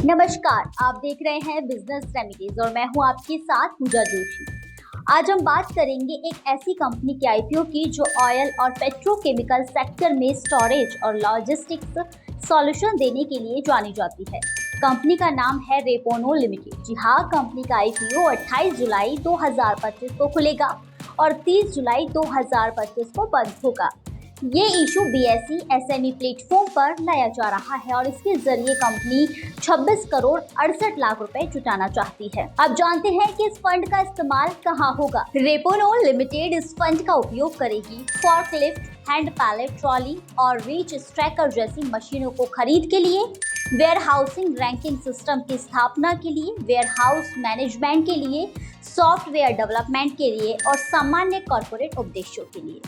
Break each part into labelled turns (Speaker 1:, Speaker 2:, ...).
Speaker 1: नमस्कार, आप देख रहे हैं बिजनेस रेमेडीज और मैं हूं आपके साथ पूजा जोशी। आज हम बात करेंगे एक ऐसी कंपनी के आईपीओ की जो ऑयल और पेट्रोकेमिकल सेक्टर में स्टोरेज और लॉजिस्टिक्स सॉल्यूशन देने के लिए जानी जाती है। कंपनी का नाम है रेपोनो लिमिटेड। जी हाँ, कंपनी का आईपीओ 28 जुलाई 2025 को खुलेगा और 30 जुलाई 2025 को बंद होगा। ये इशू बीएसई एसएमई प्लेटफॉर्म पर लाया जा रहा है और इसके जरिए कंपनी 26 करोड़ 68 लाख रुपए जुटाना चाहती है। अब जानते हैं कि इस फंड का इस्तेमाल कहाँ होगा। रेपोनो लिमिटेड इस फंड का उपयोग करेगी फॉर्कलिफ्ट, हैंड पैलेट ट्रॉली और रीच स्ट्रैकर जैसी मशीनों को खरीद के लिए, वेयर हाउसिंग रैंकिंग सिस्टम की स्थापना के लिए, वेयर हाउस मैनेजमेंट के लिए, सॉफ्टवेयर डेवलपमेंट के लिए और सामान्य कॉर्पोरेट उद्देश्यों के लिए।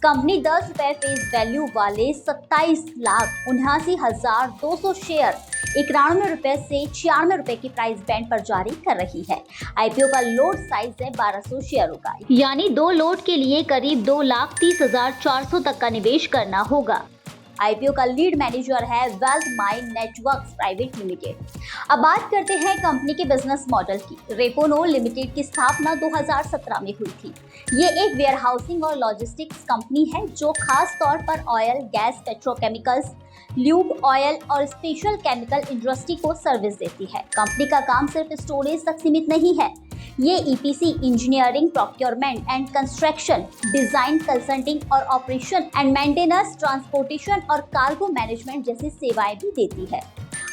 Speaker 1: कंपनी 10 रुपए फेस वैल्यू वाले 27,79,200 शेयर 91 रुपए से 96 रुपए की प्राइस बैंड पर जारी कर रही है। आईपीओ का लोड साइज है 1200 शेयरों का, यानी 2 लोड के लिए करीब 2,30,400 तक का निवेश करना होगा। आईपीओ का लीड मैनेजर है wealth mind networks private limited. अब बात करते हैं कंपनी के बिजनेस मॉडल की। रेपोनो लिमिटेड की स्थापना 2017 में हुई थी। ये एक वेयर हाउसिंग और लॉजिस्टिक्स कंपनी है जो खास तौर पर oil, gas, petrochemicals, lube, oil और स्पेशल केमिकल इंडस्ट्री को सर्विस देती है। कंपनी का काम सिर्फ स्टोरेज तक सीमित नहीं है। ये EPC, engineering, procurement and construction, design, consulting और ऑपरेशन एंड मेंटेनेंस, ट्रांसपोर्टेशन और कार्गो मैनेजमेंट जैसी सेवाएं भी देती है।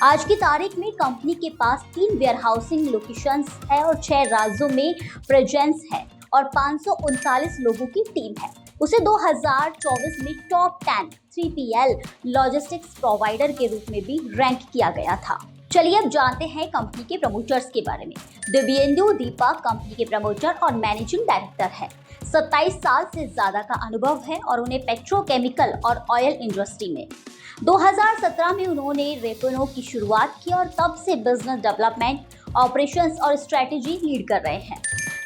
Speaker 1: आज की तारीख में कंपनी के पास 3 वेयर हाउसिंग लोकेशंस है और 6 राज्यों में प्रेजेंस है और 539 लोगों की टीम है। उसे 2024 में टॉप 10 3PL लॉजिस्टिक्स प्रोवाइडर के रूप में भी रैंक किया गया था। चलिए अब जानते हैं कंपनी के प्रमोटर्स के बारे में। दिव्येंदु दीपक कंपनी के प्रमोटर और मैनेजिंग डायरेक्टर है। 27 साल से ज्यादा का अनुभव है और उन्हें पेट्रोकेमिकल और ऑयल इंडस्ट्री में 2017 में उन्होंने रेपोनो की शुरुआत की और तब से बिजनेस डेवलपमेंट, ऑपरेशंस और स्ट्रेटेजी लीड कर रहे हैं।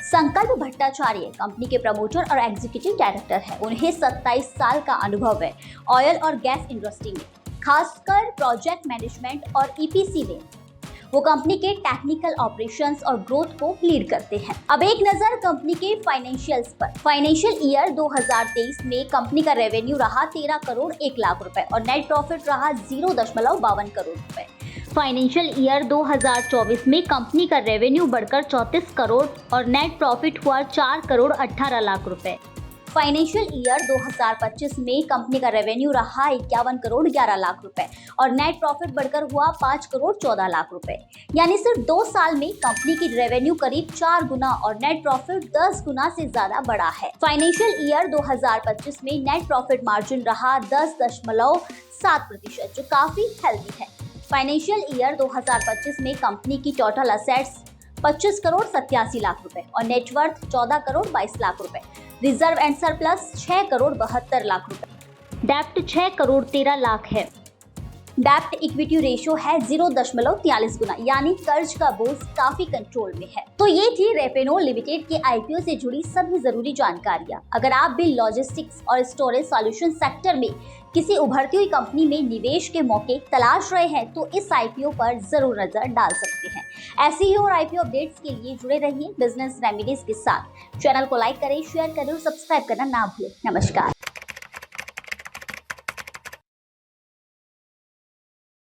Speaker 1: संकल्प भट्टाचार्य कंपनी के प्रमोटर और एग्जीक्यूटिव डायरेक्टर है। उन्हें 27 साल का अनुभव है ऑयल और गैस इंडस्ट्री में, खासकर प्रोजेक्ट मैनेजमेंट और ईपीसी में। वो कंपनी के टेक्निकल ऑपरेशंस और ग्रोथ को लीड करते हैं। अब एक नजर कंपनी के फाइनेंशियल्स पर। फाइनेंशियल ईयर 2023 में कंपनी का रेवेन्यू रहा 13 करोड़ 1 लाख रुपए और नेट प्रॉफिट रहा 0.52 करोड़ रुपए। फाइनेंशियल ईयर 2024 में कंपनी का रेवेन्यू बढ़कर 34 करोड़ और नेट प्रॉफिट हुआ 4 करोड़ 18 लाख रुपए। फाइनेंशियल ईयर 2025 में कंपनी का रेवेन्यू रहा 51 करोड़ 11 लाख रुपए और नेट प्रॉफिट बढ़कर हुआ 5 करोड़ 14 लाख रुपए। यानी सिर्फ 2 साल में कंपनी की रेवेन्यू करीब 4 गुना और नेट प्रॉफिट 10 गुना से ज्यादा बढ़ा है। फाइनेंशियल ईयर 2025 में नेट प्रॉफिट मार्जिन रहा 10.7%, जो काफी हेल्दी है। फाइनेंशियल ईयर 2025 में कंपनी की टोटल असेट्स 25 करोड़ 87 लाख रुपए और नेटवर्थ 14 करोड़ 22 लाख रुपए। Reserve and surplus 6 crore 72 lakh रुपए। डेप्ट 6 करोड़ 13 लाख है। डेप्ट इक्विटी रेशियो है 0.43 गुना, यानी कर्ज का बोझ काफी कंट्रोल में है। तो ये थी रेपोनो लिमिटेड के आईपीओ से जुड़ी सभी जरूरी जानकारियां। अगर आप भी लॉजिस्टिक्स और स्टोरेज सॉल्यूशन सेक्टर में किसी उभरती हुई कंपनी में निवेश के मौके तलाश रहे हैं तो इस आईपीओ पर जरूर नजर डाल सकते हैं। ऐसे ही और आईपीओ अपडेट्स के लिए जुड़े रहिए बिजनेस रेमेडीज के साथ। चैनल को लाइक करें, शेयर करें और सब्सक्राइब करना ना भूलें। नमस्कार।